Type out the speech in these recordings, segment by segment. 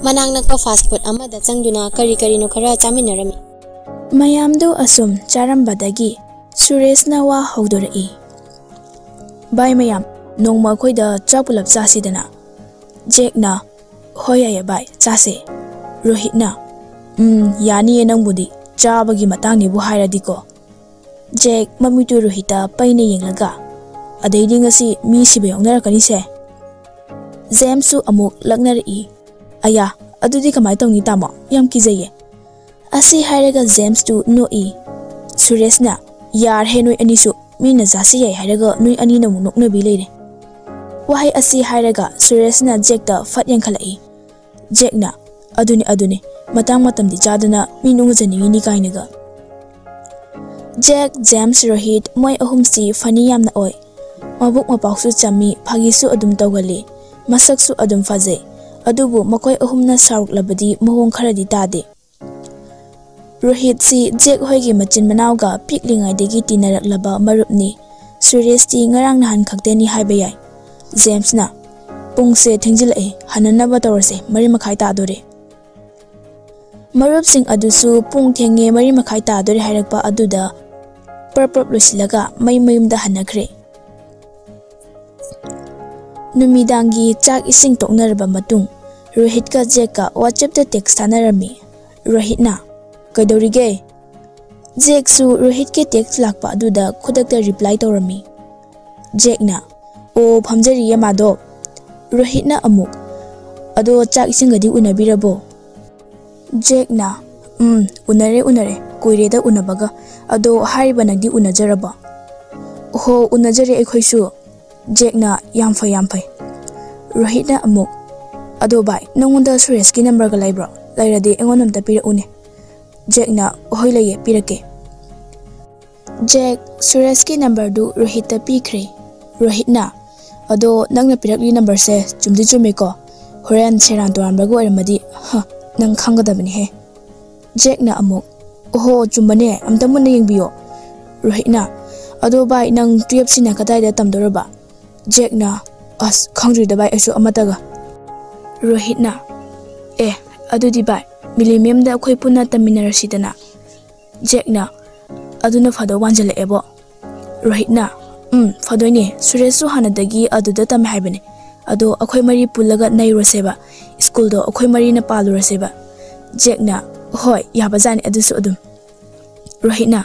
manang nakpa fast food amada changduna kari no khara chaminarami. Mayamdu asum charambadagi Sureshna wa haudorai. Bai mayam nongma khoida chapulap chasidana. Jackna hoya bai chase. Rohitna yani enangbudi chabagi matangni bu hairadiko. Jack mamitu Rohita paine yenglaga. Adaidi ngasi mi sibe yongnarakani se. Jamesu amuk lagnari. Aya adudi kamai tongni tamo yam kijaye. Asi hairaga James tu noi. Sureshna yar he noi anisu mina jasi yai hairaga noi ani na munok na bilere. Wahai asi hairaga Sureshna Jack da fat yang khalai. Jack na aduni matang matam di chadana minung jani ni kainaga. Jack James Rohit moi ahum si fani yamna oi. Mabuk mapaksu chami phagisu adum tawgali. Masaksu adum faje. Adubu makoi ahumna saruk labadi mohong kharadi tade. Rohit si Jack hoigi machin manawga piklingai degi tinarak laba marupni. Suresh ti ngarang nahan khakteni haiba yai. James na pungse thingjilai hananaba tawrse mari makhai ta dore. Marup sing adusu pung thenge mari makhai ta dore hairakpa aduda perprop lusilaga mayumda hanakre. Numidangi chak ising toknarba matung Rohit ka Jack ka WhatsApp da text tanarami. Rohit na kaidorige. Jack su Rohit ke text lakpa aduda khudakta reply tawrami. Jack na o phamjari yamado. Rohit na amuk ado chak ising gadi unabirabo. Jack na unare koireda unabaga ado hariba nagdi unajaraba. Ho unajare ekhoisu. Jack na yamfai. Rohit na amuk ado bai nongonda Suresh ki number ga laibro lairade engon namta pira une. Jack na hoi laye pirake. Jack Suresh ki number du Rohit ta pikre. Rohit na ado nangna pirakli number se chumdi chume ko horan seran to ambago ermadi nang khangadabani he. Jack na amuk oho chumbane amta munna yengbiyo. Rohit na ado bai nang 12 sina kadai da tamdoraba. Jack na as khangri da bai asu amataga. Rohit na adudi bai milimem da khoi punna taminarasidana. Jack na aduna fado wanjale ebo. Rohit na fadoine Suresh hanadagi aduda tam haibane ado akhoi mari pulaga nairoseba school do akhoi mari na paluraseba. Jack na hoi yabazani adusu adum. Rohit na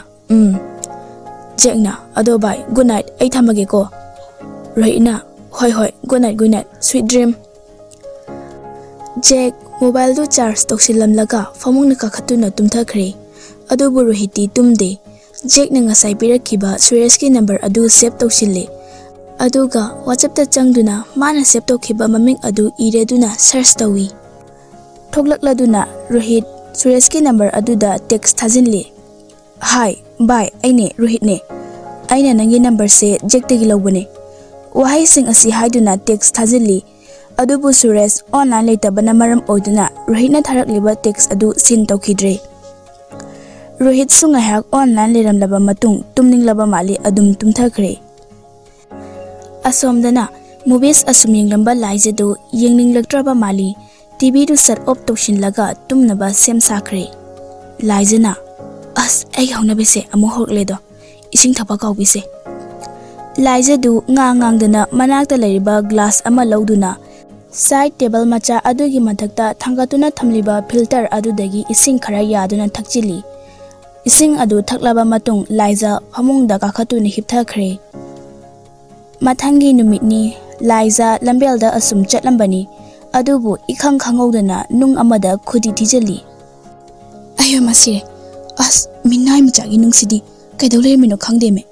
Jack na ado bai good night ai thamage ko. Rohit na hoi good night sweet dream. Jack mobile do charge toksillamlaga famung na kakhatuna tumthakre adubu Rohiti tumde. Jack na ngasai pirakiba Suresh ki number adu save toksilli aduga WhatsApp ta changduna mana save tokhiba maming adu ireduna search tawi. Thoglakladuna Rohit Suresh ki number aduda text thajinli. Hi bye aine Rohit ne aina nangi number se Jack tagi lawbane. Wahai sing asi haiduna text thajinli adubu Suresh online leitabana maram oiduna Rohit na tharakliba text adu sin tokidre. Rohit sungahak online leramlaba matung tumninglaba mali adum tumthakre. Asomdana movies asum yenglamba laijedu yengninglakraba mali TV du set up toksinlaga tumnaba sem sakre. Laijena as ai haunabese amu horkledo ising thapa kaubise. Laijedu ngangdana manakta leriba glass ama lauduna side table macha adugi mathakta thangatuna thamliba filter adudagi ising khara yaduna thakchili. Ising adu thaklaba matung Liza phamungda kakhatuni hipthakre. Mathangi numitni Liza lambelda asum chatlambani adubu ikhang khangaudana nung amada khudi thijali. Ayo masire as minai machagi nung sidi kaidole mino khangdeme.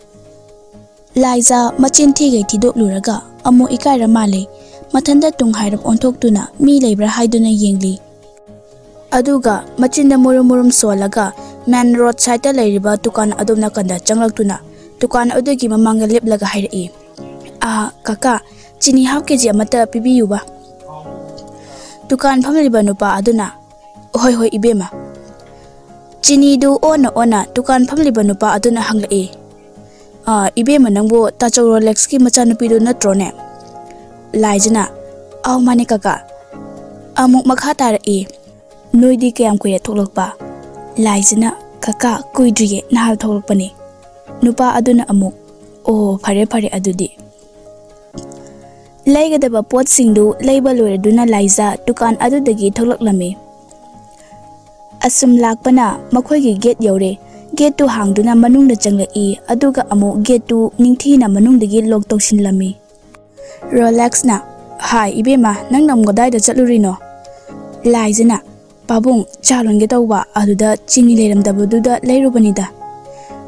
Liza machin thigei thidok luraga amo ikaira male mathanda tung hairap onthok mi leibra haiduna yengli. Aduga machinda murum solaga man road side leiriba tukan adumna kanda changlaktuna tukan adugi mamanga leplaga hairai. Kaka chini half kg amata pibiyuba. Tukan phamliba nupa aduna hoi ibema. Chini du ona tukan phamliba nupa aduna hanglai. Ibema nangbo tachaw Rolex ki machanupi do natrone. Laijana aw mane kaka Amuk makha taraki. Noidi kayam kuya thoklakpa. Laizana kaka kuidriye nahal thoklakpani. Nupa aduna amuk. Oh phare adudi. Laigadaba pot singdu laiba loiraduna Laiza dukan adudagi thoklaklami. Asum lakpana makhoigi gate yaure. Gate tu hangduna manungda changlai aduga amu gate tu ningthina manungdagi lock tawsinlami. Relax na. Hai ibema nang namgodai da chatlurino. Laizana pabung chalonge tawba aduda chini leiramdabududa leirubanida.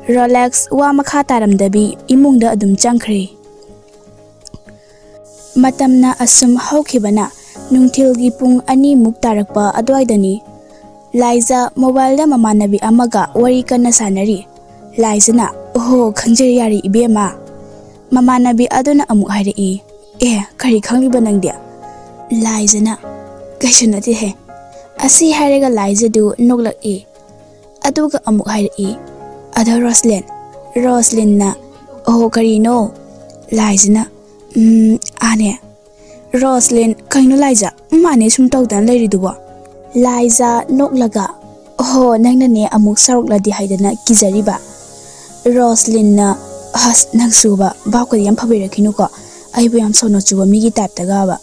Relax wa makha taramdabi imungda adum changkhre. Matamna asum haukhibana nungthilgi pung ani muk tarakpa adwaidani. Laiza mobile da mamanabi amaga wari kana sanari. Laizana oh khangjeri yari ibema. Mamanabi aduna amuk hairi. Kari khangliba nangdia. Laizana kaisu nati he. Asi hairega Laiza du noglak aduga amuk hairi. Ada Roslyn na oh kari no. Laizana ane. Roslyn kaino Laiza mane sum tawdan leiriduwa. Laiza noklaga oh nangna ne amuk sarukladi haidana kizariba. Roslyn na has nangsuba bakwa yam phabirakinu ko. Aibu yam sono chuba migi type tagaba.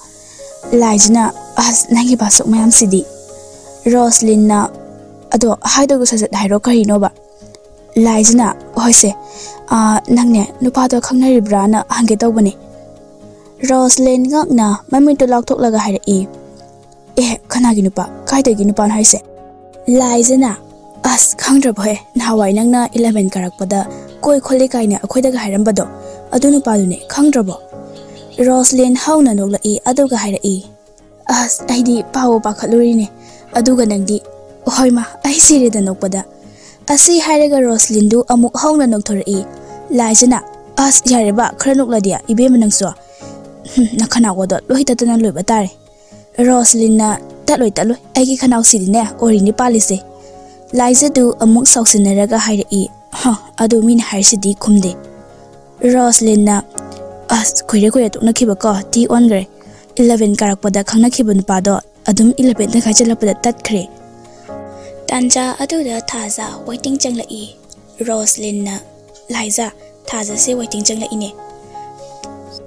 Laizana as nangi basuk mayam sidi. Roslyn na ado haidogu sasat hairo karino ba. Laizana hoise nangne nupado khangnaribra na hange tawbani. Roslyn ngakna mamito lakthoklaga hairi. Kanagi nupa kaidagi nupa haise. Laizana as khangdrabhoe nawai nangna 11 karakpada koi kholi kaina akhoidaga hairambado adu nupadune khangdrabo. Roslyn hauna noglai aduga hairi. As aidi pawo pakhalurine aduga nangdi hoima ai sireda nokpada. Asi hairaga Roslyn du amuk hauna nokthori. Laizana as yareba khara nokladia ibema nangso. Nakhana godo lohitatana loiba tare. Roslyn na taloi aigi khanau sidine orini palise. Laiza du amuk sausinaraga hairi. Adu min harsidi khumde. Roslyn na as koire toknakiba ko ti ongre 11 karakpada khangnakiba nupado adum 11 na khachalapda tatkhre. Tanja aduda thaza waiting changlai. Roslyn na Laiza thaza se waiting changlai ne.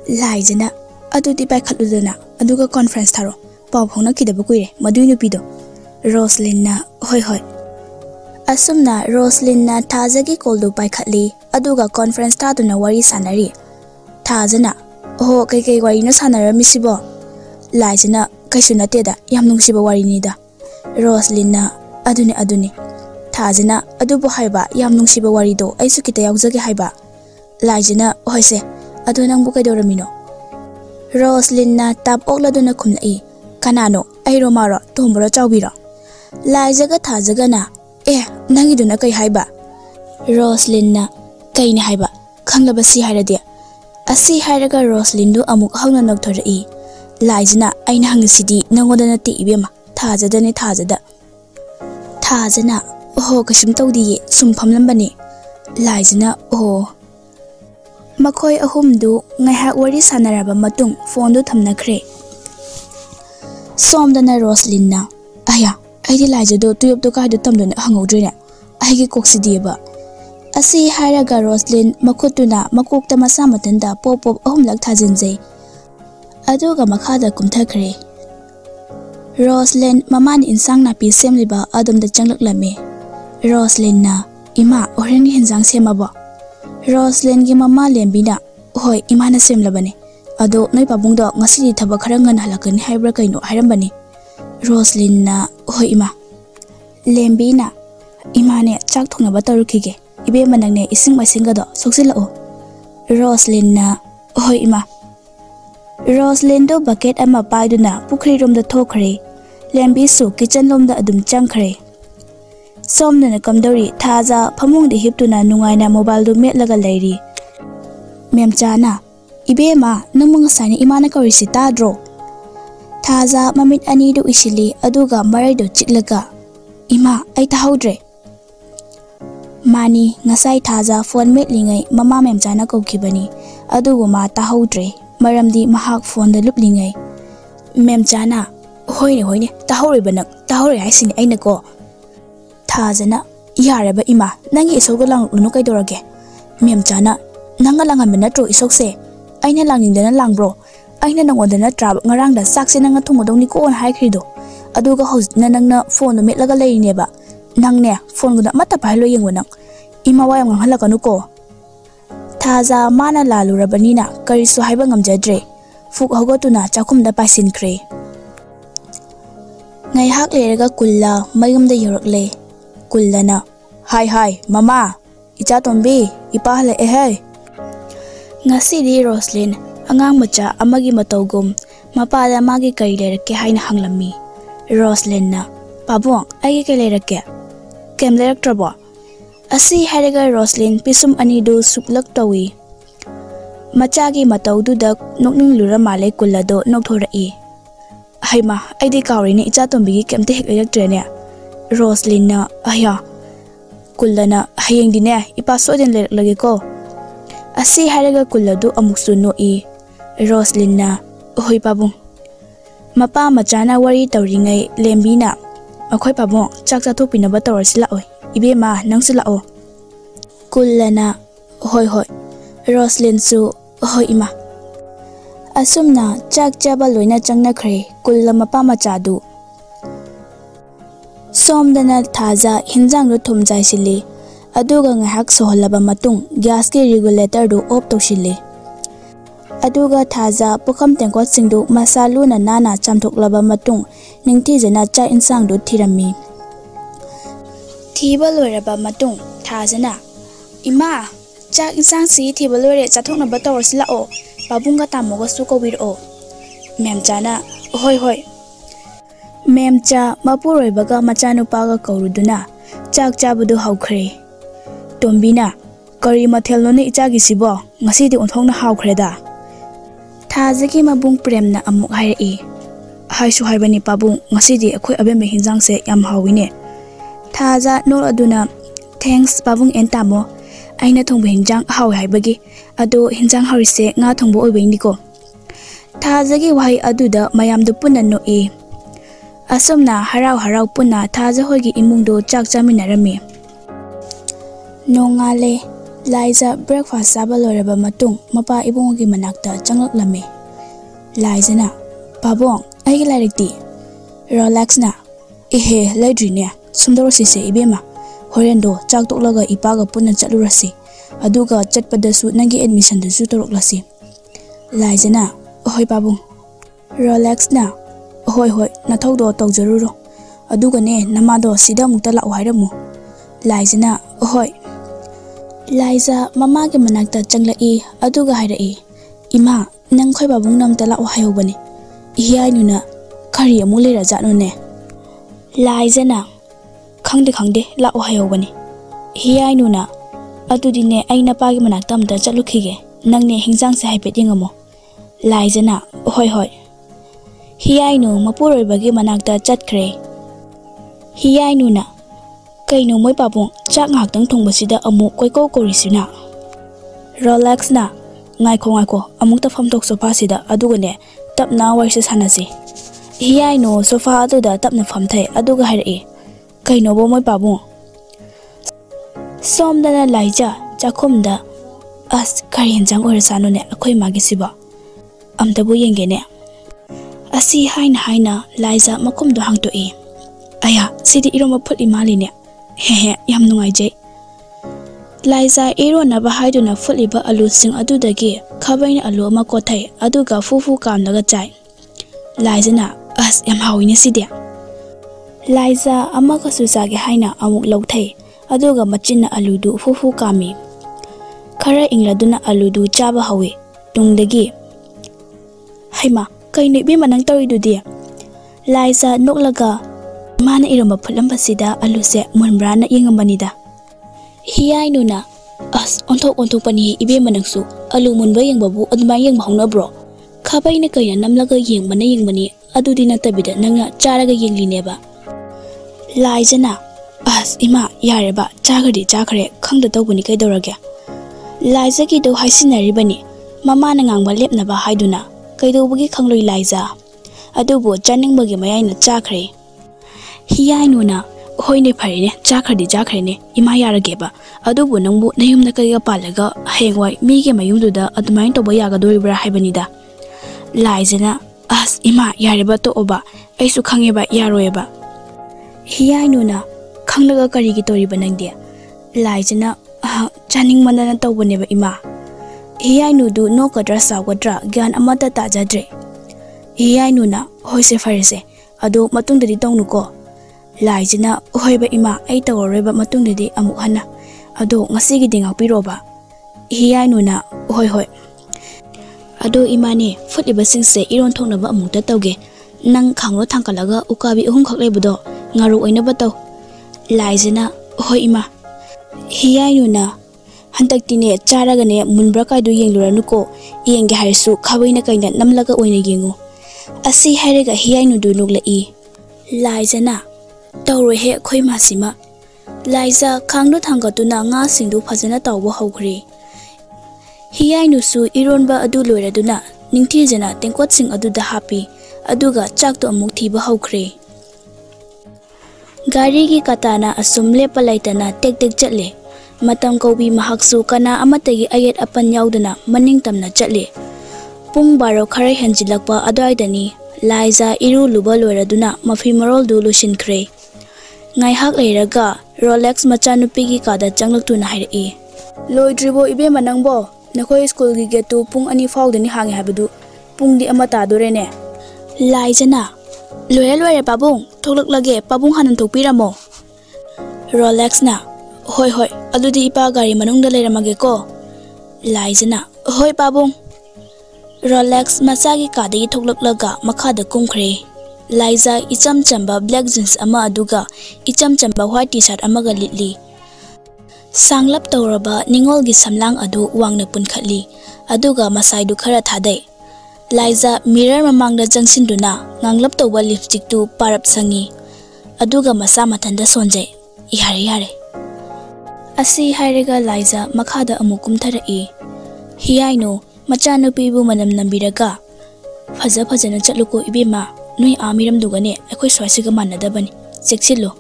Laizana adudi bai khaludana aduga conference tharo paw phongna kidaba kuire madui nupido. Roslyn na hoi asumna Roslyn na thazagi koldu bai khatli aduga conference thaduna wari sanari. Thazana oh kai wari na sanarami sibo. Laizana kaisu nateda yam nungsiba wari nida. Roslyn na aduni Thazana adubu haiba yam nungsiba wari do aisu kita yaujage haiba. Laizana hoise adu nangbu kaidoramino. Roslyn na tap okladuna khumlai. Kanano airo maro tombro chawbiro. Laizaga Thazaga na nangiduna kai haiba. Roslyn na kaini haiba khanglaba si hairade. Asi hairaga Roslyn du amuk hauna nokthori. Laizana aina hangisidi nangodana ti ibema. Thazada. Thazana oh kasum tawdi sum phamlambani. Laizana oh makhoi ahumdu ngaihak wari sanaraba matung phone du thamnakhre. Somdana Roslyn na aya aidi Laiza do tuyop do kai do tamdona hangodrena aigi koksidiba. Asi hairaga Roslyn makhutuna makokta masa matanda pop ahumlak thajinjai. Aduga makhada kumthakhre. Roslyn mamani insang napi semliba adamda changlaklame. Roslyn na ima orengi hinjang semaba. Roslyn gi mama lembina hoi imana semlabane. Ado noi pabungdo ngasidi thaba khara ngan halakani haibra kaino hairambani. Roslyn na hoi ima lembina imane chak thongnaba tarukige ibe manangne ising masinga do soksilao. Roslyn na hoi ima. Roslyn do bucket ama paiduna pukhri rom da thokre. Lembi su kitchen lom da adum changkhre. Somna kamdori Thaza phamung de hiptuna nungaina mobile do metlaga leiri. Memchana ibema namung sani imana korisi tadro. Thaza mamit ani do isili aduga marai do chiklaga. Ima ai tahaudre. Mani ngasai Thaza phone metlingai mama memchana kokibani. Adugu ma tahaudre. Maramdi mahak phone da luplingai. Memchana Hoine hoine tahore banang tahore hai sin aina ko thajana yare ba ima nangi isoga lang lunu kai dorage memchana nanga langan mena tro isokse aina langning dana langbro aina nangodana trab ngarang da sakse nanga thungodong ni ko on hai khrido aduga hosna nangna phone met laga leine ba nangne phone guda mata pailo yengwanang ima wayam nghala kanu ko thaja mana lalu rabanina karisu haiba ngamjadre fuk hogotuna chakhumda pasin khre ngai hak lerega kulla mayumda yorakle kullana hai mama icha tombi ipa hale he ngasi di Roslyn angang macha amagi matawgum mapada magi kari lerake haina hanglammi Roslyn na pabong ai ke lerake kem leraktrabo asi harega Roslyn pisum anidu suplak tawi machagi matawduda nokning lura male kullado nokthora Haima, aidi kauri ni icha tombi kemte hek electrene. Roslyn na aya. Kullana hayeng dine ipa soden lagi ko. Asi haraga kulladu amuksu no Roslyn na hoi pabung. Mapa machana wari tawringai lembina. Akhoi pabung chak chathok pinaba tawrsila oi. Ibe ma nangsila o. Kullana hoi. Roslyn su hoi ima. Asumna chak chaba loina changna khre kulla mapa machadu somdana thaja hinjang ro thumjai sili aduga ngahak soholaba matung gas ke regulator do off tosile aduga thaja pukham tengko singdu masalu na nana chamthoklaba matung ningthi jena cha insang do thirami thiba loiraba matung thajana ima cha insang si thiba loire chathokna ba tawsila o Babunga tamoga suko biro memchana hoi memcha mapuroi baga machanu paga kauruduna chak chabudu haukhre tombina kari mathel no ni ichagi sibo ngasi di onthongna haukreda thajagi mabung premna amuk hairi haisu haibani pabung ngasi di akhoi abembe hinjang se yam hawine thaja nol aduna thanks pabung entamo aina thongbe hinjang hawi haibagi ado hinjang harise nga thongbo oibeng diko thajagi wahai aduda mayamdu punna no asomna harau punna thaja hoigi imungdo chak chaminarami nongale Liza breakfast saba loreba matung mapa ibungogi manakta changaklame Liza na pabong aigi lairikti relax na ehe laidrine sumdoro sise ibema horendo chak toklaga ipaga punna chalurasi aduga chatpadasu nangi admission dasu toroklasi Liza na hoi pabung relax na hoi nathokdo tawjaruro aduga ne namado sida mukta la hairamu Liza na hoi Liza mama ke manakta changlai aduga hairai ima nang khoi babung namta la hayobani ihai nuna khari amule raja no ne Liza na khangde la hayobani ihai nuna adudine aina pagi manakta amta chalukhige nangne hingjang se haipet yengamo Liza na hoi hiyai nu mapuroi bagi manakta chatkhre hiyai nu na kaino moi papung chak ngaktang thongbasida amu koiko korisina relax na ngaiko amukta famtok sofa sida adugane tapna waise sanasi hiyai nu sofa aduda tapna famthai aduga hairi kaino bo moi papung somdana Liza chakhumda as kari hinjang orsano ne akhoi magi siba amtabu yengene asi haina Liza makumdo hangto aya sidi iroma phuli maline hehe yam nungai jai Liza irona ba haiduna phuli ba alu sing adudagi khabaina alu ma kothai aduga fufu kamnaga chai Liza na as yam hawine sidi Liza amaga susage haina amuk lauthai aduga machinna aludu fufu kami khara ingladuna aludu chaba hawe tungdagi haima kaino ibe manang tawidudi Liza noklaga mana iroma phulamba sida aluse munbrana yengamanida hiyai nuna as onthok pani ibe manangsu alu munba yengbabu adumai yeng mahongna bro khabaina kaina namlaga yengmani adudi natabida nangna charaga yenglineba Liza na as ima yareba chakare khangda tawbuni kaidorage Liza ki do haisinari bani mama na ngangba lepnaba haiduna kaidobugi khangloi Liza ꯑꯗꯨꯕꯨ ꯆꯥꯅꯤꯡꯕꯒꯤ ꯃꯌꯥꯏꯅ ꯆꯥꯈ꯭ꯔꯦ꯫ ꯍꯤꯌꯥꯏꯅꯨꯅ ꯍꯣꯏꯅꯦ ꯐꯔꯦꯅꯦ ꯆꯥꯈ꯭ꯔꯗꯤ ꯆꯥꯈ꯭ꯔꯦꯅꯦ ꯏꯃꯥ ꯌꯥꯔꯒꯦꯕ ꯑꯗꯨꯕꯨ ꯅꯪꯕꯨ ꯅꯌꯨꯝꯗ ꯀꯩꯒ ꯄꯥꯜꯂꯒ ꯍꯌꯦꯡꯋꯥꯏ ꯃꯤꯒꯤ ꯃꯌꯨꯝꯗꯨꯗ ꯑꯗꯨꯃꯥꯏꯅ ꯇꯧꯕ ꯌꯥꯒꯗꯣꯔꯤꯕ꯭ꯔꯥ ꯍꯥꯏꯕꯅꯤꯗ꯫ ꯂꯥꯏꯖꯅ ꯑꯁ ꯏꯃꯥ ꯌꯥꯔꯦꯕ ꯇꯣꯛꯑꯣꯕ ꯑꯩꯁꯨ ꯈꯪꯉꯦꯕ ꯌꯥꯔꯣꯏꯕ꯫ ꯍꯤꯌꯥꯏꯅꯨꯅ ꯈꯪꯂꯒ ꯀꯔꯤꯒꯤ ꯇꯧꯔꯤꯕ ꯅꯪꯗꯤ? ꯂꯥꯏꯖꯅ ꯆꯥꯅꯤꯡꯃꯟꯗꯅ ꯇꯧꯕꯅꯦꯕ ꯏꯃꯥ꯫ ꯍꯤꯌꯥꯏꯅꯨꯗꯨ ꯅꯣꯛꯀꯗ꯭ꯔꯥ ꯁꯥꯎꯒꯗ꯭ꯔꯥ ꯒ꯭ꯌꯥꯟ ꯑꯃꯠꯇ ꯇꯥꯖꯗ꯭ꯔꯦ꯫ ꯍꯤꯌꯥꯏꯅꯨꯅ ꯍꯣꯏꯁꯦ ꯐꯔꯦꯁꯦ ꯑꯗꯣ ꯃꯇꯨꯡꯗꯗꯤ ꯇꯧꯅꯨꯀꯣ꯫ ꯂꯥꯏꯖꯅ ꯍꯣꯏꯕ ꯏꯃꯥ ꯑꯩ ꯇꯧꯔꯔꯣꯏꯕ ꯃꯇꯨꯡꯗꯗꯤ ꯑꯃꯨꯛ ꯍꯟꯅ ꯑꯗꯣ ꯉꯁꯤꯒꯤꯗꯤ ꯉꯥꯛꯄꯤꯔꯣꯕ꯫ ꯍꯤꯌꯥꯏꯅꯨꯅ ꯍꯣꯏ ꯍꯣꯏ ꯑꯗꯣ ꯏꯃꯥꯅꯦ ꯐꯨꯠꯂꯤꯕꯁꯤꯡꯁꯦ ꯏꯔꯣꯟ ꯊꯣꯛꯅꯕ ꯑꯃꯨꯛꯇ ꯇꯧꯒꯦ ꯅꯪ ꯈꯥꯡꯂꯣ ꯊꯥꯡꯀꯠꯂꯒ ꯎꯀꯥꯕꯤ 3 ꯈꯛ ꯂꯩꯕꯗꯣ ꯉꯥꯔꯨ ꯑꯣꯏꯅꯕ ꯇꯧ꯫ ꯂꯥꯏꯖꯅ ꯍꯣꯏ ꯏꯃꯥ꯫ ꯍꯤꯌꯥꯏꯅꯨꯅ ꯍꯟꯗꯛꯇꯤꯅꯦ ꯆꯥꯔꯒꯅꯦ ꯃꯨꯟꯕ꯭ꯔꯥ ꯀꯥꯏꯗꯣ ꯌꯦꯡꯂꯨꯔꯅꯨꯀꯣ ꯌꯦꯡꯒꯦ ꯍꯥꯏꯔꯁꯨ ꯈꯥꯕꯩꯅ ꯀꯩꯅ ꯅꯝꯂꯒ ꯑꯣꯏꯅ ꯌꯦꯡꯉꯨ꯫ ꯑꯁꯤ ꯍꯥꯏꯔꯒ ꯍꯤꯌꯥꯏꯅꯨꯗꯨ ꯅꯣꯛꯂꯛꯏ꯫ ꯂꯥꯏꯖꯅ ꯇꯧꯔꯣꯏꯍꯦ ꯑꯩꯈꯣꯏ ꯃꯥꯁꯤꯃ꯫ ꯂꯥꯏꯖ ꯈꯥꯡꯗꯣ ꯊꯥꯡꯒꯠꯇꯨꯅ ꯉꯥꯁꯤꯡꯗꯨ ꯐꯖꯅ ꯇꯥꯎꯕ ꯍꯧꯈ꯭ꯔꯦ꯫ ꯍꯤꯌꯥꯏꯅꯨꯁꯨ ꯏꯔꯣꯟꯕ ꯑꯗꯨ ꯂꯣꯏꯔꯗꯨꯅ ꯅꯤꯡꯊꯤꯖꯅ ꯇꯦꯡꯀꯣꯠꯁꯤꯡ ꯑꯗꯨꯗ ꯍꯥꯞꯄꯤ ꯑꯗꯨꯒ ꯆꯥꯛꯇꯣ ꯑꯃꯨꯛ ꯊꯤꯕ ꯍꯧꯈ꯭ꯔꯦ꯫ ꯒꯥꯔꯤꯒꯤ ꯀꯇꯥꯅ ꯑꯁꯨꯝ ꯂꯦꯞꯄ ꯂꯩꯇꯅ ꯇꯦꯛ ꯇꯦꯛ ꯆꯠꯂꯦ꯫ ꯃꯇꯝ ꯀꯧꯕꯤ ꯃꯍꯥꯛꯁꯨ ꯀꯅꯥ ꯑꯃꯠꯇꯒꯤ ꯑꯌꯦꯠ ꯑꯄꯟ ꯌꯥꯎꯗꯅ ꯃꯅꯤꯡ ꯇꯝꯅ ꯆꯠꯂꯦ꯫ ꯄꯨꯡ 12 ꯈꯔ ꯍꯦꯟꯖꯤꯜꯂꯛꯄ ꯑꯗꯨꯋꯥꯏꯗꯅꯤ ꯂꯥꯏꯖ ꯏꯔꯨ ꯂꯨꯕ ꯂꯣꯏꯔꯗꯨꯅ ꯃꯐꯤ ꯃꯔꯣꯜꯗꯨ ꯂꯣꯏꯁꯤꯟꯈ꯭ꯔꯦ꯫ ꯉꯥꯏꯍꯥꯛ ꯂꯩꯔꯒ ꯔꯣꯂꯦꯛꯁ ꯃꯆꯥꯅꯨꯄꯤꯒꯤ ꯀꯥꯗ ꯆꯪꯂꯛꯇꯨꯅ ꯍꯥꯏꯔꯛꯏ꯫ ꯂꯣꯏꯗ꯭ꯔꯤꯕꯣ ꯏꯕꯦꯝꯃ ꯅꯪꯕꯣ? ꯅꯈꯣꯏ ꯁ꯭ꯀꯨꯜꯒꯤ ꯒꯦꯠꯇꯨ ꯄꯨꯡ 2 ꯐꯥꯎꯗꯅꯤ ꯍꯥꯡꯉꯦ ꯍꯥꯏꯕꯗꯨ ꯄꯨꯡꯗꯤ 1 ꯇꯥꯗꯣꯔꯦꯅꯦ꯫ ꯂꯥꯏꯖꯅ ꯂꯣꯏꯔꯦ ꯂꯣꯏꯔꯦ ꯄꯥꯕꯨꯡ ꯊꯣꯛꯂꯛꯂꯒꯦ ꯄꯥꯕꯨꯡ ꯍꯥꯟꯅ ꯊꯣꯛꯄꯤꯔꯝꯃꯣ꯫ ꯔꯣꯂꯦꯛꯁꯅ ꯍꯣꯏ ꯍꯣꯏ ꯑꯗꯨꯗꯤ ꯏꯄꯥ ꯒꯥꯔꯤ ꯃꯅꯨꯡꯗ ꯂꯩꯔꯝꯃꯒꯦꯀꯣ꯫ ꯂꯥꯏꯖꯅ ꯍꯣꯏ ꯄꯥꯕꯨꯡ꯫ ꯔꯣꯂꯦꯛꯁ ꯃꯆꯥꯒꯤ ꯀꯥꯗꯒꯤ ꯊꯣꯛꯂꯛꯂꯒ ꯃꯈꯥꯗ ꯀꯨꯝꯈ꯭ꯔꯦ꯫ ꯂꯥꯏꯖ ꯏꯆꯝ ꯆꯝꯕ ꯕ꯭ꯂꯦꯛ ꯖꯤꯟꯁ ꯑꯃ ꯑꯗꯨꯒ ꯏꯆꯝ ꯆꯝꯕ ꯋꯥꯏꯠ ꯇꯤ-ꯁꯥꯔꯠ ꯑꯃꯒ ꯂꯤꯠꯂꯤ꯫ ꯁꯥꯡꯂꯞ ꯇꯧꯔꯕ ꯅꯤꯡꯉꯣꯜꯒꯤ ꯁꯝꯂꯥꯡ ꯑꯗꯨ ꯋꯥꯡꯅ ꯄꯨꯟꯈꯠꯂꯤ ꯑꯗꯨꯒ ꯃꯁꯥꯏꯗꯨ ꯈꯔ ꯊꯥꯗꯩ꯫ ꯂꯥꯏꯖ ꯃꯤꯔꯔ ꯃꯃꯥꯡꯗ ꯆꯪꯁꯤꯟꯗꯨꯅ ꯉꯥꯡꯂꯞ ꯇꯧꯕ ꯂꯤꯞꯁꯇꯤꯛꯇꯨ ꯄꯥꯔꯞ ꯁꯪꯉꯤ ꯑꯗꯨꯒ ꯃꯁꯥ ꯃꯊꯟꯇ ꯁꯣꯟꯖꯩ꯫ ꯌꯥꯔꯦ ꯌꯥꯔꯦ꯫ ꯑꯁꯤ ꯍꯥꯏꯔꯒ ꯂꯥꯏꯖ ꯃꯈꯥꯗ ꯑꯃꯨꯛ ꯀꯨꯝꯊꯔꯛꯏ꯫ ꯍꯤꯌꯥꯏꯅꯨ ꯃꯆꯥꯅꯨꯄꯤꯕꯨ ꯃꯅꯝ ꯅꯝꯕꯤꯔꯒ ꯐꯖꯅ ꯆꯠꯂꯨꯀꯣ ꯏꯕꯦꯝꯃ ꯅꯣꯏ ꯃꯤꯔꯝꯗꯨꯒꯅꯦ ꯑꯩꯈꯣꯏ ꯁ꯭ꯋꯥꯏꯁꯤꯒ ꯃꯥꯟꯅꯗꯕꯅꯤ ꯆꯦꯛꯁꯤꯜꯂꯨ꯫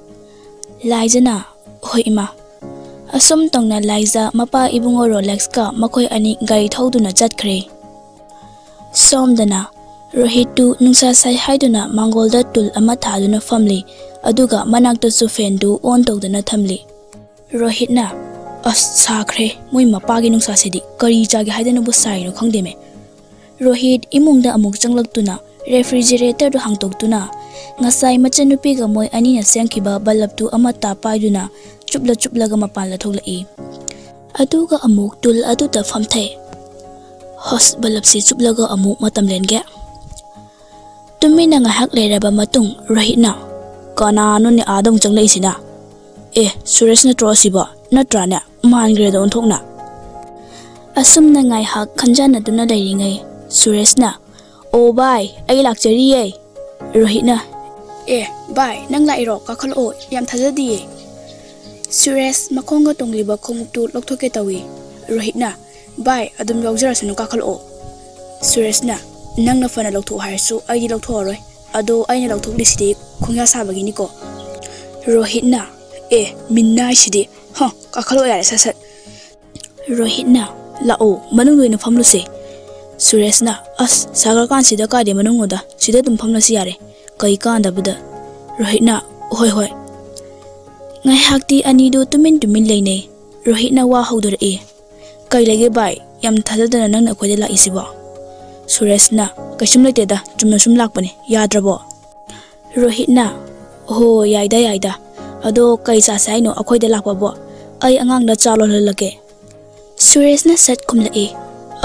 ꯂꯥꯏꯖꯅ ꯍꯣꯏ ꯏꯃꯥ꯫ ꯑꯁꯨꯝ ꯇꯧꯅ ꯂꯥꯏꯖ ꯃꯄꯥ ꯏꯕꯨꯡꯉꯣ ꯔꯣꯂꯦꯛꯁꯀ ꯃꯈꯣꯏ ꯑꯅꯤ ꯒꯥꯔꯤ ꯊꯧꯗꯨꯅ ꯆꯠꯈ꯭ꯔꯦ꯫ ꯁꯣꯝꯗꯅ ꯔꯣꯍꯤꯠꯇꯨ ꯅꯨꯡꯁꯥ ꯁꯥꯏ ꯍꯥꯏꯗꯨꯅ ꯃꯥꯡꯒꯣꯜꯗ ꯇꯨꯜ ꯑꯃ ꯊꯥꯗꯨꯅ ꯐꯝꯂꯤ ꯑꯗꯨꯒ ꯃꯅꯥꯛꯇꯁꯨ ꯐꯦꯟꯗꯨ ꯑꯣꯟ ꯇꯧꯗꯨꯅ ꯊꯝꯂꯤ꯫ ꯔꯣꯍꯤꯠꯅ ꯑꯁ ꯁꯥꯈ꯭ꯔꯦ ꯃꯣꯏ ꯃꯄꯥꯒꯤ ꯅꯨꯡꯁꯥꯁꯤꯗꯤ ꯀꯔꯤ ꯆꯥꯒꯦ ꯍꯥꯏꯗꯅꯕꯨ ꯁꯥꯏꯅꯣ ꯈꯪꯗꯦꯃꯦ꯫ ꯔꯣꯍꯤꯠ ꯏꯃꯨꯡꯗ ꯑꯃꯨꯛ ꯆꯪꯂꯛꯇꯨꯅ ꯔꯦꯐ꯭ꯔꯤꯖꯔꯦꯇꯔꯗꯨ ꯍꯥꯡꯇꯣꯛꯇꯨꯅ ꯉꯁꯥꯏ ꯃꯆꯟꯅꯨꯄꯤꯒ ꯃꯣꯏ ꯑꯅꯤꯅ ꯁꯦꯝꯈꯤꯕ ꯕꯜꯂꯞꯇꯨ ꯑꯃꯠꯇ ꯄꯥꯏꯗꯨꯅ ꯆꯨꯞꯂꯒ ꯃꯄꯥꯟꯗ ꯊꯣꯛꯂꯛꯏ ꯑꯗꯨꯒ ꯑꯃꯨꯛ ꯇꯨꯜ ꯑꯗꯨꯗ ꯐꯝꯊꯩ꯫ ꯍꯣꯁ ꯕꯜꯂꯞꯁꯤ ꯆꯨꯞꯂꯒ ꯑꯃꯨꯛ ꯃꯇꯝ ꯂꯦꯟꯒꯦ꯫ ꯇꯨꯃꯤꯟꯅ ꯉꯥꯏꯍꯥꯛ ꯂꯩꯔꯕ ꯃꯇꯨꯡ ꯔꯣꯍꯤꯠꯅ ꯀꯅꯥꯅꯣꯅꯦ ꯑꯥꯗ ꯑꯃꯨꯛ ꯆꯪꯂꯛꯏꯁꯤꯅ? ꯁꯨꯔꯦꯁ ꯅꯠꯇ꯭ꯔꯣ ꯑꯁꯤꯕꯣ? ꯅꯠꯇ꯭ꯔꯥꯅꯦ ꯃꯥꯟꯈ꯭ꯔꯦꯗ ꯑꯣꯟꯊꯣꯛꯅ꯫ ꯑꯁꯨꯝꯅ ꯉꯥꯏꯍꯥꯛ ꯈꯟꯖꯥꯟꯅꯗꯨꯅ ꯂꯩꯔꯤꯉꯩ ꯁꯨꯔꯦꯁꯅ ꯑꯣ ꯚꯥꯏ ꯑꯩ ꯂꯥꯛꯆꯔꯤꯌꯦ꯫ ꯔꯣꯍꯤꯠꯅ ꯚꯥꯏ ꯅꯪ ꯂꯥꯛꯏꯔꯣ ꯀꯥꯈꯠꯂꯛꯑꯣ ꯌꯥꯝ ꯊꯥꯖꯗꯤꯌꯦ꯫ ꯁꯨꯔꯦꯁ ꯃꯈꯣꯡꯒ ꯇꯣꯡꯂꯤꯕ ꯈꯣꯡꯎꯞꯇꯨ ꯂꯧꯊꯣꯛꯀꯦ ꯇꯧꯏ꯫ ꯔꯣꯍꯤꯠꯅ ꯚꯥꯏ ꯑꯗꯨꯝ ꯌꯥꯎꯖꯔꯁꯅꯨ ꯀꯥꯈꯠꯂꯛꯑꯣ꯫ ꯁꯨꯔꯦꯁꯅ ꯅꯪꯅ ꯐꯅ ꯂꯧꯊꯣꯛ ꯍꯥꯏꯔꯁꯨ ꯑꯩꯗꯤ ꯂꯧꯊꯣꯛꯑꯔꯣꯏ ꯑꯗꯣ ꯑꯩꯅ ꯂꯧꯊꯣꯛꯂꯤꯁꯤꯗꯤ ꯈꯣꯡꯌꯥ ꯁꯥꯕꯒꯤꯅꯤꯀꯣ꯫ ꯔꯣꯍꯤꯠꯅ ꯃꯤꯟꯅꯥꯏꯁꯤꯗꯤ ꯀꯥꯈꯠꯂꯛꯑꯣ ꯌꯥꯔꯦ ꯁꯠ ꯁꯠ꯫ ꯔꯣꯍꯤꯠꯅ ꯂꯥꯛꯑꯣ ꯃꯅꯨꯡꯗ ꯑꯣꯏꯅ ꯐꯝꯂꯨꯁꯦ꯫ ꯁꯨꯔꯦꯁꯅ ꯑꯁ ꯁꯥꯒ꯭ꯔꯀꯥꯟꯁꯤꯗ ꯀꯥꯏꯗꯩ ꯃꯅꯨꯡꯅꯣꯗ ꯁꯤꯗ ꯑꯗꯨꯝ ꯐꯝꯂꯁꯤ ꯌꯥꯔꯦ ꯀꯩ ꯀꯥꯟꯗꯕꯗ꯫ ꯔꯣꯍꯤꯠꯅ ꯍꯣꯏ ꯍꯣꯏ꯫ ꯉꯥꯏꯍꯥꯛꯇꯤ ꯑꯅꯤꯗꯨ ꯇꯨꯃꯤꯟ ꯂꯩꯅꯩ꯫ ꯔꯣꯍꯤꯠꯅ ꯋꯥ ꯍꯧꯗꯣꯔꯛꯏ꯫ ꯀꯩ ꯂꯩꯒꯦ ꯚꯥꯏ ꯌꯥꯝ ꯊꯥꯖꯗꯅ ꯅꯪꯅ ꯑꯩꯈꯣꯏꯗ ꯂꯥꯛꯏꯁꯤꯕꯣ? ꯁꯨꯔꯦꯁꯅ ꯀꯩꯁꯨꯝ ꯂꯩꯇꯦꯗ ꯆꯨꯝꯅ ꯁꯨꯝ ꯂꯥꯛꯄꯅꯦ ꯌꯥꯗ꯭ꯔꯕꯣ? ꯔꯣꯍꯤꯠꯅ ꯍꯣ ꯌꯥꯏꯗ ꯑꯗꯣ ꯀꯩ ꯆꯥꯁꯦ ꯍꯥꯏꯅꯣ ꯑꯩꯈꯣꯏꯗ ꯂꯥꯛꯄꯕꯣ? ꯑꯩ ꯑꯉꯥꯡꯗ ꯆꯥ ꯂꯣꯜꯍꯜꯂꯒꯦ꯫ ꯁꯨꯔꯦꯁꯅ ꯁꯠ ꯈꯨꯝꯂꯛꯏ꯫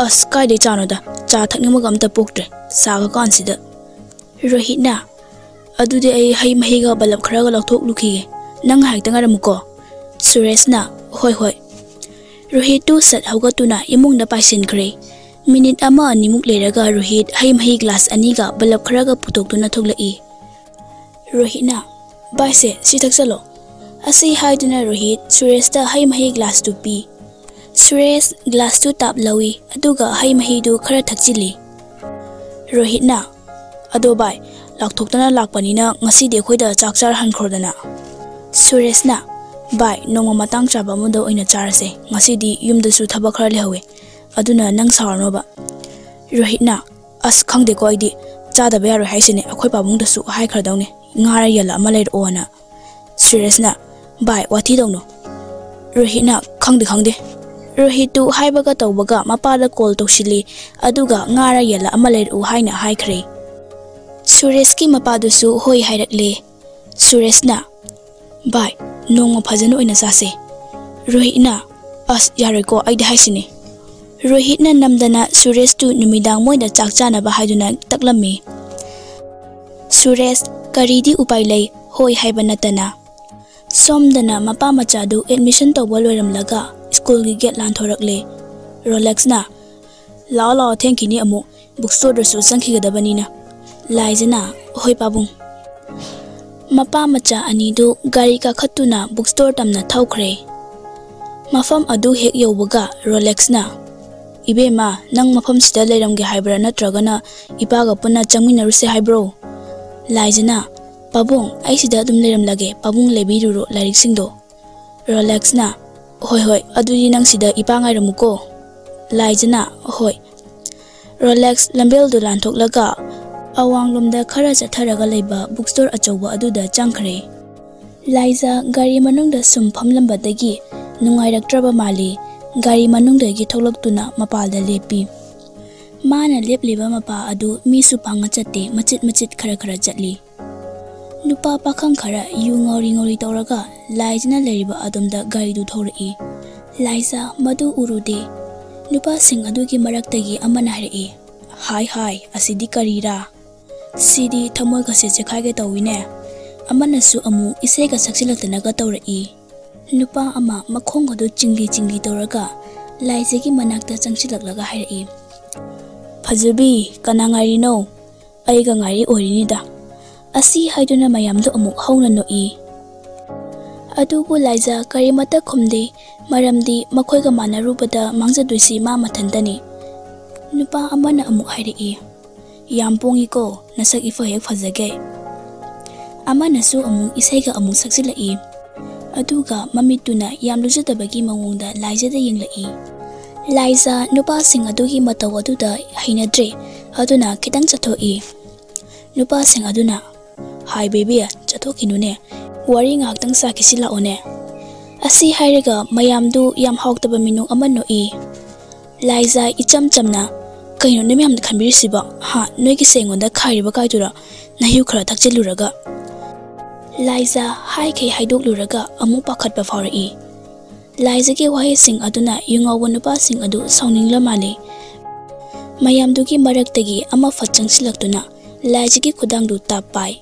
ꯑꯁ ꯀꯥꯏꯗꯩ ꯆꯥꯅꯣꯗ ꯆꯥ ꯊꯛꯅꯤꯡꯕꯒ ꯑꯝꯇ ꯄꯣꯛꯇ꯭ꯔꯦ ꯁꯥꯒ ꯀꯥꯟꯁꯤꯗ꯫ ꯔꯣꯍꯤꯠꯅ ꯑꯗꯨꯗꯤ ꯑꯩ ꯍꯩ ꯃꯍꯤꯒ ꯕꯜꯂꯞ ꯈꯔꯒ ꯂꯧꯊꯣꯛꯂꯨꯈꯤꯒꯦ ꯅꯪ ꯉꯥꯏꯍꯥꯛꯇ ꯉꯥꯏꯔꯝꯃꯨꯀꯣ꯫ ꯁꯨꯔꯦꯁꯅ ꯍꯣꯏ꯫ ꯔꯣꯍꯤꯠꯇꯨ ꯁꯠ ꯍꯧꯒꯠꯇꯨꯅ ꯏꯃꯨꯡꯗ ꯄꯥꯏꯁꯤꯟꯈ꯭ꯔꯦ꯫ ꯃꯤꯅꯤꯠ 1-2ꯃꯨꯛ ꯂꯩꯔꯒ ꯔꯣꯍꯤꯠ ꯍꯩ ꯃꯍꯤ ꯒ꯭ꯂꯥꯁ 2ꯒ ꯕꯜꯂꯞ ꯈꯔꯒ ꯄꯨꯊꯣꯛꯇꯨꯅ ꯊꯣꯛꯂꯛꯏ꯫ ꯔꯣꯍꯤꯠꯅ ꯚꯥꯏꯁꯦ ꯁꯤ ꯊꯛꯆꯜꯂꯣ꯫ ꯑꯁꯤ ꯍꯥꯏꯗꯨꯅ ꯔꯣꯍꯤꯠ ꯁꯨꯔꯦꯁꯇ ꯍꯩ ꯃꯍꯤ ꯒ꯭ꯂꯥꯁꯇꯨ ꯄꯤ꯫ ꯁꯨꯔꯦꯁ ꯒ꯭ꯂꯥꯁꯇꯨ ꯇꯥꯞ ꯂꯧꯏ ꯑꯗꯨꯒ ꯍꯩ ꯃꯍꯤꯗꯨ ꯈꯔ ꯊꯛꯆꯤꯜꯂꯤ꯫ ꯔꯣꯍꯤꯠꯅ ꯑꯗꯣ ꯚꯥꯏ ꯂꯥꯛꯊꯣꯛꯇꯅ ꯂꯥꯛꯄꯅꯤꯅ ꯉꯁꯤꯗꯤ ꯑꯩꯈꯣꯏꯗ ꯆꯥꯛ ꯆꯥꯔꯍꯟꯈ꯭ꯔꯣꯗꯅ꯫ ꯁꯨꯔꯦꯁꯅ ꯚꯥꯏ ꯅꯣꯡꯃ ꯃꯇꯥꯡ ꯆꯥꯕ ꯑꯃꯗ ꯑꯣꯏꯅ ꯆꯥꯔꯁꯦ, ꯉꯁꯤꯗꯤ ꯌꯨꯝꯗꯁꯨ ꯊꯕꯛ ꯈꯔ ꯂꯩꯍꯧꯋꯦ, ꯑꯗꯨꯅ ꯅꯪ ꯁꯥꯎꯔꯅꯣꯕ꯫ ꯔꯣꯍꯤꯠꯅ ꯑꯁ ꯈꯪꯗꯦꯀꯣ ꯑꯩꯗꯤ ꯆꯥꯗꯕ ꯌꯥꯔꯣꯏ ꯍꯥꯏꯁꯤꯅꯦ, ꯑꯩꯈꯣꯏ ꯄꯥꯕꯨꯡꯗꯁꯨ ꯍꯥꯏꯈ꯭ꯔꯗꯧꯅꯦ ꯉꯥꯔ ꯌꯦꯜꯂ ꯑꯃ ꯂꯩꯔꯛꯑꯣꯅ꯫ ꯁꯨꯔꯦꯁꯅ ꯚꯥꯏ ꯋꯥꯊꯤ ꯇꯧꯅꯣ꯫ ꯔꯣꯍꯤꯠꯅ ꯈꯪꯗꯦ꯫ ꯔꯣꯍꯤꯠꯇꯨ ꯍꯥꯏꯕꯒ ꯇꯧꯕꯒ ꯃꯄꯥꯗ ꯀꯣꯜ ꯇꯧꯁꯤꯜꯂꯤ, ꯑꯗꯨꯒ ꯉꯥꯔ ꯌꯦꯜꯂ ꯑꯃ ꯂꯩꯔꯛꯎ ꯍꯥꯏꯅ ꯍꯥꯏꯈ꯭ꯔꯦ꯫ ꯁꯨꯔꯦꯁꯀꯤ ꯃꯄꯥꯗꯨꯁꯨ ꯍꯣꯏ ꯍꯥꯏꯔꯛꯂꯦ꯫ ꯁꯨꯔꯦꯁꯅ ꯚꯥꯏ ꯅꯣꯡꯃ ꯐꯖꯅ ꯑꯣꯏꯅ ꯆꯥꯁꯦ꯫ ꯔꯣꯍꯤꯠꯅ ꯑꯁ ꯌꯥꯔꯣꯏꯀꯣ ꯑꯩꯗꯤ ꯍꯥꯏꯁꯤꯅꯦ꯫ ꯔꯣꯍꯤꯠꯅ ꯅꯝꯗꯅ ꯁꯨꯔꯦꯁꯇꯨ ꯅꯨꯃꯤꯗꯥꯡ ꯃꯣꯏꯗ ꯆꯥꯛ ꯆꯥꯅꯕ ꯍꯥꯏꯗꯨꯅ ꯇꯛꯂꯝꯃꯤ꯫ ꯁꯨꯔꯦꯁ ꯀꯔꯤꯗꯤ ꯎꯄꯥꯏ ꯂꯩ ꯍꯣꯏ ꯍꯥꯏꯕ ꯅꯠꯇꯅ꯫ ꯁꯣꯝꯗꯅ ꯃꯄꯥ ꯃꯆꯥꯗꯨ ꯑꯦꯗꯃꯤꯁꯟ ꯇꯧꯕ ꯂꯣꯏꯔꯝꯂꯒ ꯁ꯭ꯀꯨꯜꯒꯤ ꯒꯦꯠ ꯂꯥꯟꯊꯣꯔꯛꯂꯦ꯫ ꯔꯣꯂꯦꯛꯁꯅ ꯂꯥꯛꯑꯣ ꯊꯦꯡꯈꯤꯅꯤ, ꯑꯃꯨꯛ ꯕꯨꯛ ꯁ꯭ꯇꯣꯔꯗꯁꯨ ꯆꯪꯈꯤꯒꯗꯕꯅꯤꯅ꯫ ꯂꯥꯏꯖꯅ ꯍꯣꯏ ꯄꯥꯕꯨꯡ꯫ ꯃꯄꯥ ꯃꯆꯥ ꯑꯅꯤꯗꯨ ꯒꯥꯔꯤ ꯀꯥꯈꯠꯇꯨꯅ ꯕꯨꯛ ꯁ꯭ꯇꯣꯔ ꯇꯝꯅ ꯊꯧꯈ꯭ꯔꯦ꯫ ꯃꯐꯝ ꯑꯗꯨ ꯍꯦꯛ ꯌꯧꯕꯒ ꯔꯣꯂꯦꯛꯁꯅ ꯏꯕꯦꯝꯃ ꯅꯪ ꯃꯐꯝꯁꯤꯗ ꯂꯩꯔꯝꯒꯦ ꯍꯥꯏꯕ꯭ꯔꯥ ꯅꯠꯇ꯭ꯔꯒꯅ ꯏꯄꯥꯒ ꯄꯨꯟꯅ ꯆꯪꯃꯤꯟꯅꯔꯨꯁꯦ ꯍꯥꯏꯕ꯭ꯔꯣ? ꯂꯥꯏꯖꯅ ꯄꯥꯕꯨꯡ ꯑꯩ ꯁꯤꯗ ꯑꯗꯨꯝ ꯂꯩꯔꯝꯂꯒꯦ, ꯄꯥꯕꯨꯡ ꯂꯩꯕꯤꯔꯨꯔꯣ ꯂꯥꯏꯔꯤꯛꯁꯤꯡꯗꯣ꯫ ꯔꯣꯂꯦꯛꯁꯅ ꯍꯣꯏ ꯑꯗꯨꯗꯤ ꯅꯪ ꯁꯤꯗ ꯏꯄꯥ ꯉꯥꯏꯔꯝꯃꯨꯀꯣ꯫ ꯂꯥꯏꯖꯅ ꯍꯣꯏ꯫ ꯔꯣꯂꯦꯛꯁ ꯂꯝꯕꯦꯜꯗꯨ ꯂꯥꯟꯊꯣꯛꯂꯒ ꯑꯋꯥꯡꯂꯣꯝꯗ ꯈꯔ ꯆꯠꯊꯔꯒ ꯂꯩꯕ ꯕꯨꯛ ꯁ꯭ꯇꯣꯔ ꯑꯆꯧꯕ ꯑꯗꯨꯗ ꯆꯪꯈ꯭ꯔꯦ꯫ ꯂꯥꯏꯖ ꯒꯥꯔꯤ ꯃꯅꯨꯡꯗ ꯁꯨꯝ ꯐꯝꯂꯝꯕꯗꯒꯤ ꯅꯨꯡꯉꯥꯏꯔꯛꯇ꯭ꯔꯕ ꯃꯥꯜꯂꯤ, ꯒꯥꯔꯤ ꯃꯅꯨꯡꯗꯒꯤ ꯊꯣꯛꯂꯛꯇꯨꯅ ꯃꯄꯥꯜꯗ ꯂꯦꯞꯄꯤ꯫ ꯃꯥꯅ ꯂꯦꯞꯂꯤꯕ ꯃꯄꯥ ꯑꯗꯨ ꯃꯤꯁꯨ ꯄꯥꯡꯅ ꯆꯠꯇꯦ, ꯃꯆꯤꯠ ꯈꯔ ꯆꯠꯂꯤ꯫ ꯅꯨꯄꯥ ꯄꯥꯈꯪ ꯈꯔ ꯌꯨ ꯉꯥꯎꯔꯤ ꯇꯧꯔꯒ ꯂꯥꯏꯖꯅ ꯂꯩꯔꯤꯕ ꯑꯗꯣꯝꯗ ꯒꯥꯔꯤꯗꯨ ꯊꯧꯔꯛꯏ꯫ ꯂꯥꯏꯖ ꯃꯗꯨ ꯎꯔꯨꯗꯦ꯫ ꯅꯨꯄꯥꯁꯤꯡ ꯑꯗꯨꯒꯤ ꯃꯔꯛꯇꯒꯤ ꯑꯃꯅ ꯍꯥꯏꯔꯛꯏ, ꯍꯥꯏ ꯑꯁꯤꯗꯤ ꯀꯔꯤꯔꯥ? ꯁꯤꯗꯤ ꯊꯃꯣꯏꯒꯁꯦ ꯆꯦꯈꯥꯏꯒꯦ ꯇꯧꯋꯤꯅꯦ꯫ ꯑꯃꯅꯁꯨ ꯑꯃꯨꯛ ꯏꯁꯩꯒ ꯁꯛꯆꯤꯜꯂꯛꯇꯅꯒ ꯇꯧꯔꯛꯏ꯫ ꯅꯨꯄꯥ ꯑꯃ ꯃꯈꯣꯡ ꯑꯗꯨ ꯆꯤꯡꯂꯤ ꯇꯧꯔꯒ ꯂꯥꯏꯖꯒꯤ ꯃꯅꯥꯛꯇ ꯆꯪꯁꯤꯜꯂꯛꯂꯒ ꯍꯥꯏꯔꯛꯏ, ꯐꯖꯕꯤ ꯀꯅꯥ ꯉꯥꯏꯔꯤꯅꯣ? ꯑꯩꯒ ꯉꯥꯏꯔꯤ ꯑꯣꯏꯔꯤꯅꯤꯗ꯫ ꯑꯁꯤ ꯍꯥꯏꯗꯨꯅ ꯃꯌꯥꯝꯗꯨ ꯑꯃꯨꯛ ꯍꯧꯅ ꯅꯣꯛꯏ꯫ ꯑꯗꯨꯕꯨ ꯂꯥꯏꯖ ꯀꯔꯤꯃꯠꯇ ꯈꯨꯝꯗꯦ, ꯃꯔꯝꯗꯤ ꯃꯈꯣꯏꯒ ꯃꯥꯟꯅꯔꯨꯕꯗ ꯃꯥꯡꯖꯗꯣꯏꯁꯤ ꯃꯥ ꯃꯊꯟꯇꯅꯤ꯫ ꯅꯨꯄꯥ ꯑꯃꯅ ꯑꯃꯨꯛ ꯍꯥꯏꯔꯛꯏ, ꯌꯥꯝ ꯄꯣꯡꯉꯤꯀꯣ, ꯅꯁꯛ ꯏꯐ ꯍꯦꯛ ꯐꯖꯒꯦ꯫ ꯑꯃꯅꯁꯨ ꯑꯃꯨꯛ ꯏꯁꯩꯒ ꯑꯃꯨꯛ ꯁꯛꯆꯤꯜꯂꯛꯏ, ꯑꯗꯨꯒ ꯃꯃꯤꯠꯇꯨꯅ ꯌꯥꯝ ꯂꯨꯖꯗꯕꯒꯤ ꯃꯑꯣꯡꯗ ꯂꯥꯏꯖꯗ ꯌꯦꯡꯂꯛꯏ꯫ ꯂꯥꯏꯖ ꯅꯨꯄꯥꯁꯤꯡ ꯑꯗꯨꯒꯤ ꯃꯇꯧ ꯑꯗꯨꯗ ꯍꯩꯅꯗ꯭ꯔꯦ, ꯑꯗꯨꯅ ꯈꯤꯇꯪ ꯆꯠꯊꯣꯛꯏ꯫ ꯅꯨꯄꯥꯁꯤꯡ ꯑꯗꯨꯅ ꯍꯥꯏ ꯕꯦꯕꯤ ꯆꯠꯊꯣꯛꯈꯤꯅꯨꯅꯦ, ꯋꯥꯔꯤ ꯉꯥꯏꯍꯥꯛꯇꯪ ꯁꯥꯈꯤꯁꯤ ꯂꯥꯛꯑꯣꯅꯦ꯫ ꯑꯁꯤ ꯍꯥꯏꯔꯒ ꯃꯌꯥꯝꯗꯨ ꯌꯥꯝ ꯍꯥꯎꯇꯕ ꯃꯤꯅꯨꯡ ꯑꯃ ꯅꯣꯛꯏ꯫ ꯂꯥꯏꯖ ꯏꯆꯝ ꯆꯝꯅ ꯀꯩꯅꯣ ꯅꯣꯏ ꯃꯌꯥꯝꯅ ꯈꯟꯕꯤꯔꯤꯁꯤꯕꯣ? ꯅꯣꯏꯒꯤꯁꯦ ꯑꯩꯉꯣꯟꯗ ꯈꯥꯏꯔꯤꯕ ꯀꯥꯏꯗꯨꯔꯥ? ꯅꯍꯤꯎ ꯈꯔ ꯊꯛꯆꯤꯜꯂꯨꯔꯒ꯫ ꯂꯥꯏꯖ ꯍꯥꯏꯈꯩ ꯍꯥꯏꯗꯣꯛꯂꯨꯔꯒ ꯑꯃꯨꯛ ꯄꯥꯈꯠꯄ ꯐꯥꯎꯔꯛꯏ꯫ ꯂꯥꯏꯖꯒꯤ ꯋꯥꯍꯩꯁꯤꯡ ꯑꯗꯨꯅ ꯌꯨꯉꯥꯎꯕ ꯅꯨꯄꯥꯁꯤꯡ ꯑꯗꯨ ꯁꯥꯎꯅꯤꯡꯂ ꯃꯥꯜꯂꯤ꯫ ꯃꯌꯥꯝꯗꯨꯒꯤ ꯃꯔꯛꯇꯒꯤ ꯑꯃ ꯐꯠ ꯆꯪꯁꯤꯜꯂꯛꯇꯨꯅ ꯂꯥꯏꯖꯒꯤ ꯈꯨꯗꯥꯡꯗꯨ ꯇꯥꯞ ꯄꯥꯏ꯫